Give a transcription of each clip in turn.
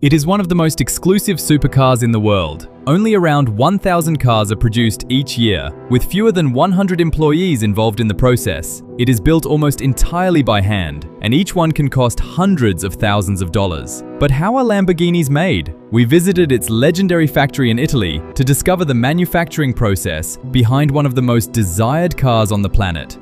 It is one of the most exclusive supercars in the world. Only around 1,000 cars are produced each year, with fewer than 100 employees involved in the process. It is built almost entirely by hand, and each one can cost hundreds of thousands of dollars. But how are Lamborghinis made? We visited its legendary factory in Italy to discover the manufacturing process behind one of the most desired cars on the planet.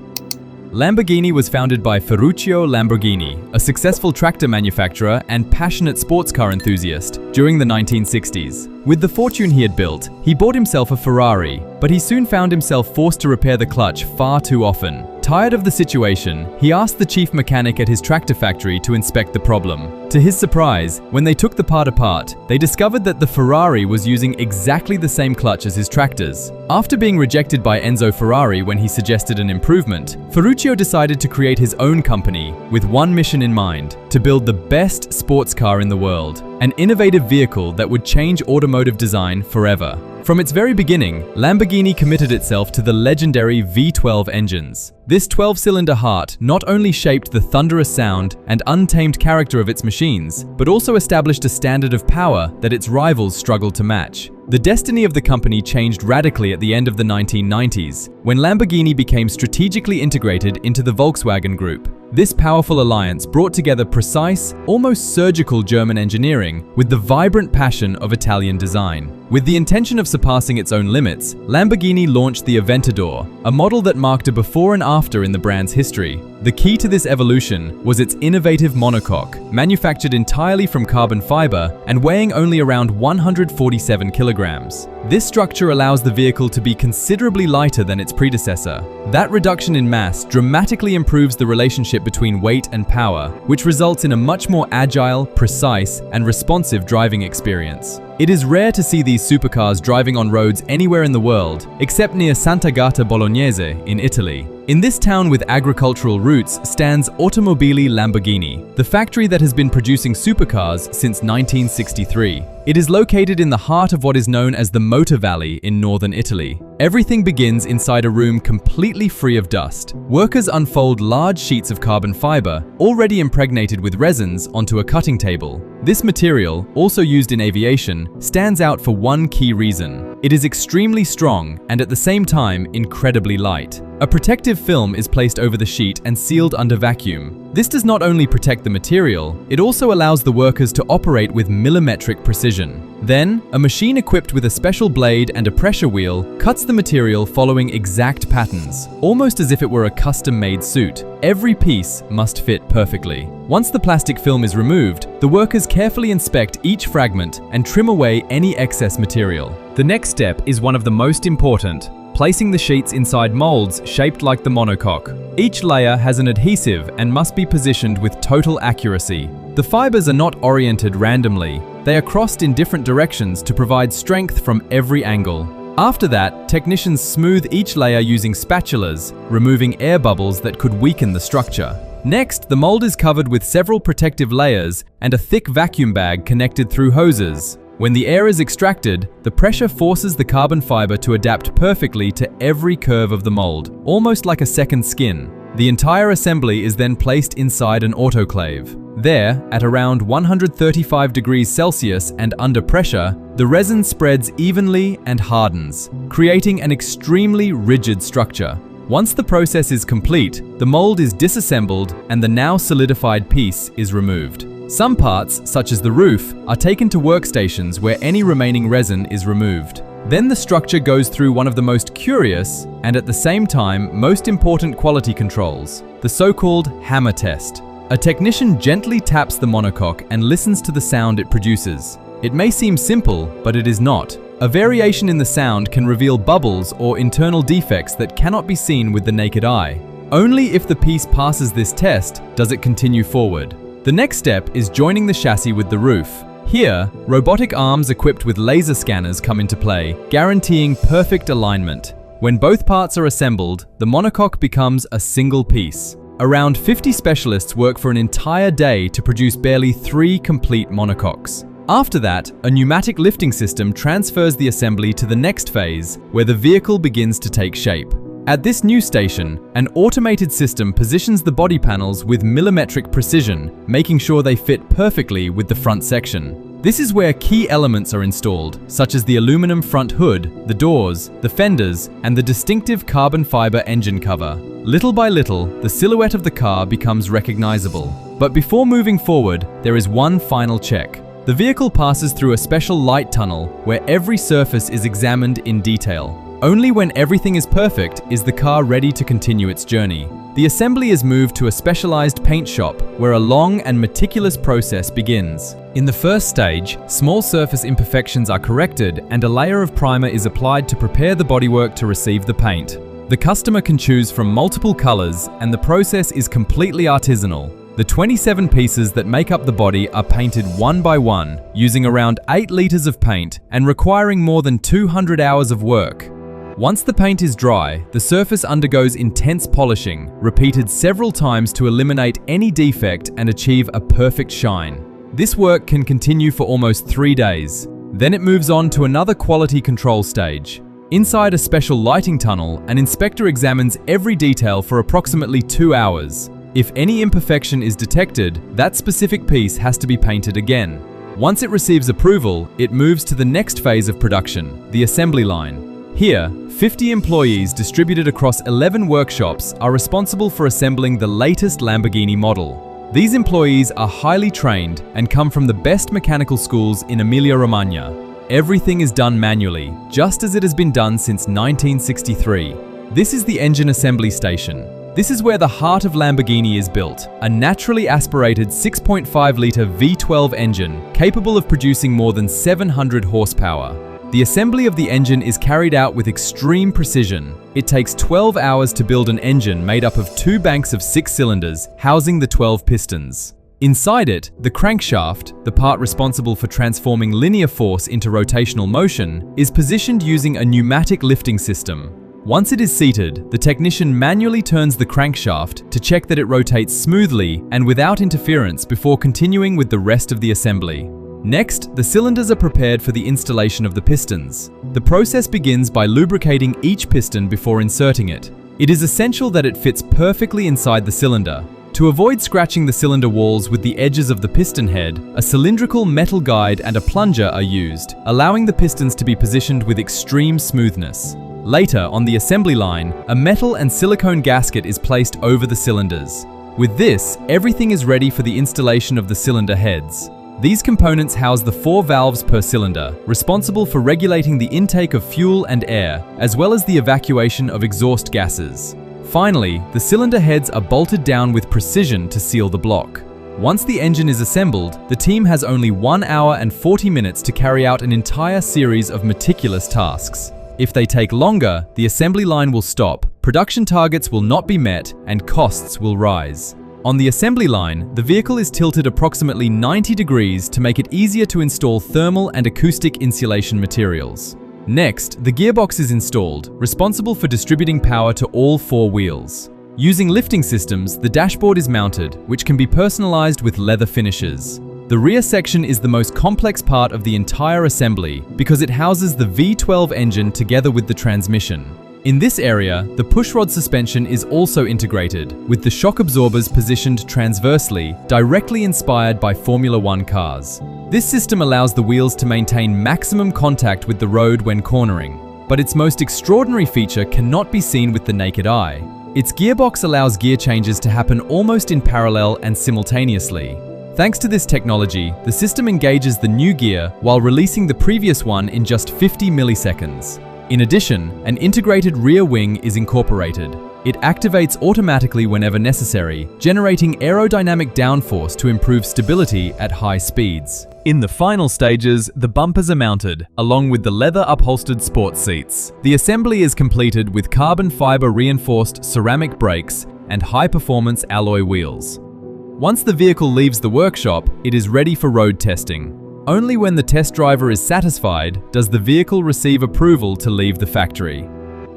Lamborghini was founded by Ferruccio Lamborghini, a successful tractor manufacturer and passionate sports car enthusiast, during the 1960s. With the fortune he had built, he bought himself a Ferrari, but he soon found himself forced to repair the clutch far too often. Tired of the situation, he asked the chief mechanic at his tractor factory to inspect the problem. To his surprise, when they took the part apart, they discovered that the Ferrari was using exactly the same clutch as his tractors. After being rejected by Enzo Ferrari when he suggested an improvement, Ferruccio decided to create his own company with one mission in mind: to build the best sports car in the world, an innovative vehicle that would change automotive design forever. From its very beginning, Lamborghini committed itself to the legendary V12 engines. This 12-cylinder heart not only shaped the thunderous sound and untamed character of its machines, but also established a standard of power that its rivals struggled to match. The destiny of the company changed radically at the end of the 1990s, when Lamborghini became strategically integrated into the Volkswagen Group. This powerful alliance brought together precise, almost surgical German engineering with the vibrant passion of Italian design. With the intention of surpassing its own limits, Lamborghini launched the Aventador, a model that marked a before and after in the brand's history. The key to this evolution was its innovative monocoque, manufactured entirely from carbon fiber and weighing only around 147 kilograms. This structure allows the vehicle to be considerably lighter than its predecessor. That reduction in mass dramatically improves the relationship between weight and power, which results in a much more agile, precise, and responsive driving experience. It is rare to see these supercars driving on roads anywhere in the world, except near Sant'Agata Bolognese in Italy. In this town with agricultural roots stands Automobili Lamborghini, the factory that has been producing supercars since 1963. It is located in the heart of what is known as the Motor Valley in northern Italy. Everything begins inside a room completely free of dust. Workers unfold large sheets of carbon fiber, already impregnated with resins, onto a cutting table. This material, also used in aviation, stands out for one key reason. It is extremely strong and at the same time incredibly light. A protective film is placed over the sheet and sealed under vacuum. This does not only protect the material, it also allows the workers to operate with millimetric precision. Then, a machine equipped with a special blade and a pressure wheel cuts the material following exact patterns, almost as if it were a custom-made suit. Every piece must fit perfectly. Once the plastic film is removed, the workers carefully inspect each fragment and trim away any excess material. The next step is one of the most important: placing the sheets inside molds shaped like the monocoque. Each layer has an adhesive and must be positioned with total accuracy. The fibers are not oriented randomly. They are crossed in different directions to provide strength from every angle. After that, technicians smooth each layer using spatulas, removing air bubbles that could weaken the structure. Next, the mold is covered with several protective layers and a thick vacuum bag connected through hoses. When the air is extracted, the pressure forces the carbon fiber to adapt perfectly to every curve of the mold, almost like a second skin. The entire assembly is then placed inside an autoclave. There, at around 135 degrees Celsius and under pressure, the resin spreads evenly and hardens, creating an extremely rigid structure. Once the process is complete, the mold is disassembled and the now solidified piece is removed. Some parts, such as the roof, are taken to workstations where any remaining resin is removed. Then the structure goes through one of the most curious and at the same time most important quality controls, the so-called hammer test. A technician gently taps the monocoque and listens to the sound it produces. It may seem simple, but it is not. A variation in the sound can reveal bubbles or internal defects that cannot be seen with the naked eye. Only if the piece passes this test does it continue forward. The next step is joining the chassis with the roof. Here, robotic arms equipped with laser scanners come into play, guaranteeing perfect alignment. When both parts are assembled, the monocoque becomes a single piece. Around 50 specialists work for an entire day to produce barely 3 complete monocoques. After that, a pneumatic lifting system transfers the assembly to the next phase, where the vehicle begins to take shape. At this new station, an automated system positions the body panels with millimetric precision, making sure they fit perfectly with the front section. This is where key elements are installed, such as the aluminum front hood, the doors, the fenders, and the distinctive carbon fiber engine cover. Little by little, the silhouette of the car becomes recognizable. But before moving forward, there is one final check. The vehicle passes through a special light tunnel where every surface is examined in detail. Only when everything is perfect is the car ready to continue its journey. The assembly is moved to a specialized paint shop where a long and meticulous process begins. In the first stage, small surface imperfections are corrected and a layer of primer is applied to prepare the bodywork to receive the paint. The customer can choose from multiple colors and the process is completely artisanal. The 27 pieces that make up the body are painted one by one, using around 8 liters of paint and requiring more than 200 hours of work. Once the paint is dry, the surface undergoes intense polishing, repeated several times to eliminate any defect and achieve a perfect shine. This work can continue for almost 3 days. Then it moves on to another quality control stage. Inside a special lighting tunnel, an inspector examines every detail for approximately 2 hours. If any imperfection is detected, that specific piece has to be painted again. Once it receives approval, it moves to the next phase of production, the assembly line. Here, 50 employees distributed across 11 workshops are responsible for assembling the latest Lamborghini model. These employees are highly trained and come from the best mechanical schools in Emilia-Romagna. Everything is done manually, just as it has been done since 1963. This is the engine assembly station. This is where the heart of Lamborghini is built, a naturally aspirated 6.5-litre V12 engine capable of producing more than 700 horsepower. The assembly of the engine is carried out with extreme precision. It takes 12 hours to build an engine made up of 2 banks of 6 cylinders housing the 12 pistons. Inside it, the crankshaft, the part responsible for transforming linear force into rotational motion, is positioned using a pneumatic lifting system. Once it is seated, the technician manually turns the crankshaft to check that it rotates smoothly and without interference before continuing with the rest of the assembly. Next, the cylinders are prepared for the installation of the pistons. The process begins by lubricating each piston before inserting it. It is essential that it fits perfectly inside the cylinder. To avoid scratching the cylinder walls with the edges of the piston head, a cylindrical metal guide and a plunger are used, allowing the pistons to be positioned with extreme smoothness. Later, on the assembly line, a metal and silicone gasket is placed over the cylinders. With this, everything is ready for the installation of the cylinder heads. These components house the 4 valves per cylinder, responsible for regulating the intake of fuel and air, as well as the evacuation of exhaust gases. Finally, the cylinder heads are bolted down with precision to seal the block. Once the engine is assembled, the team has only 1 hour and 40 minutes to carry out an entire series of meticulous tasks. If they take longer, the assembly line will stop, production targets will not be met, and costs will rise. On the assembly line, the vehicle is tilted approximately 90 degrees to make it easier to install thermal and acoustic insulation materials. Next, the gearbox is installed, responsible for distributing power to all 4 wheels. Using lifting systems, the dashboard is mounted, which can be personalized with leather finishes. The rear section is the most complex part of the entire assembly because it houses the V12 engine together with the transmission. In this area, the pushrod suspension is also integrated, with the shock absorbers positioned transversely, directly inspired by Formula 1 cars. This system allows the wheels to maintain maximum contact with the road when cornering, but its most extraordinary feature cannot be seen with the naked eye. Its gearbox allows gear changes to happen almost in parallel and simultaneously. Thanks to this technology, the system engages the new gear while releasing the previous one in just 50 milliseconds. In addition, an integrated rear wing is incorporated. It activates automatically whenever necessary, generating aerodynamic downforce to improve stability at high speeds. In the final stages, the bumpers are mounted, along with the leather-upholstered sports seats. The assembly is completed with carbon fiber reinforced ceramic brakes and high-performance alloy wheels. Once the vehicle leaves the workshop, it is ready for road testing. Only when the test driver is satisfied does the vehicle receive approval to leave the factory.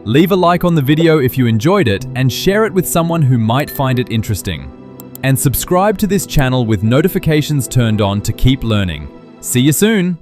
Leave a like on the video if you enjoyed it and share it with someone who might find it interesting. And subscribe to this channel with notifications turned on to keep learning. See you soon!